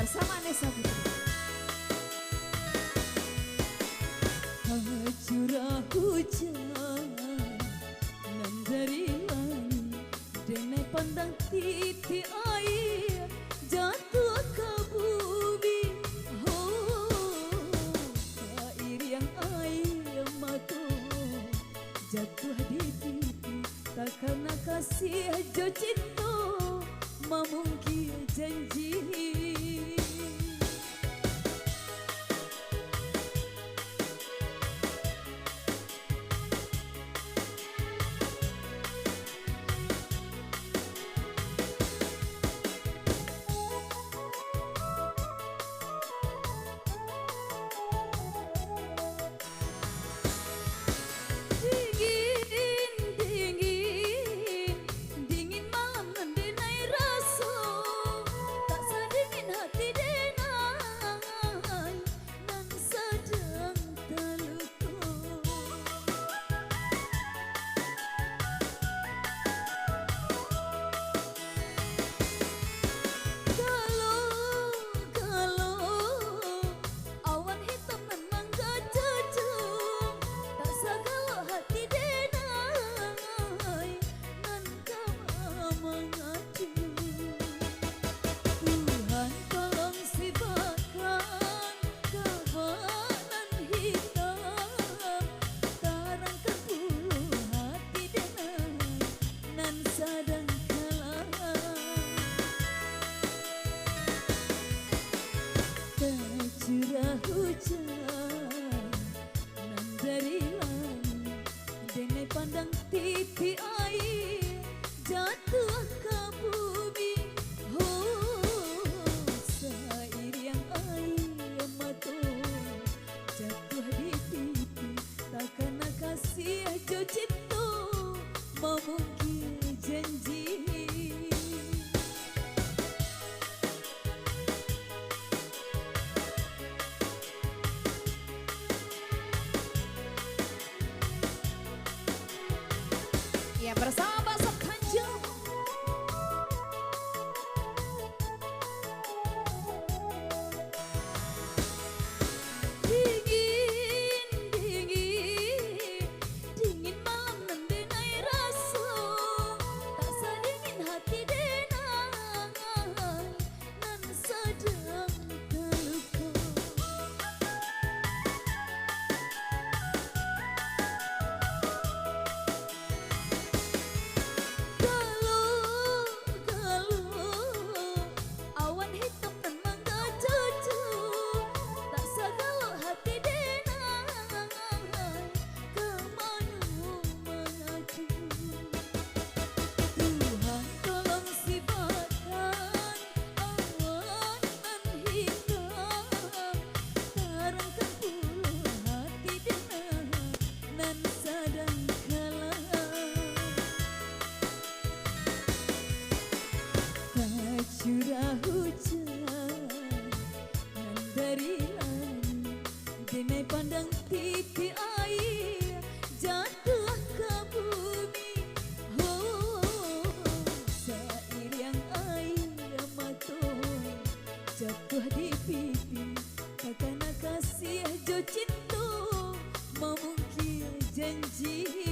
bersama Nesa Putri. Curah hujan nan dari langit denai pandang titik air jatuh ke bumi. Oh, air yang air mata jatuh di pipi tak karena kasih jo cinta memungkir janji. Curah hujan nan dari langit denai pandang titik air jatuh ke bumi. Oh, sair yang air mata jatuh di pipi tak kena kasih jo cinta memungkir janji. Ya bersama Bakso Tanjung. Dingin, dingin, dingin malam nan denai rasa tak sedingin hati denai nan sedang terluka. Curah hujan nan dari langit denai pandang titik air jatuh ke bumi. Oh, sair yang air mata jatuh di pipi tak kena kasih jo cinta memungkir janji.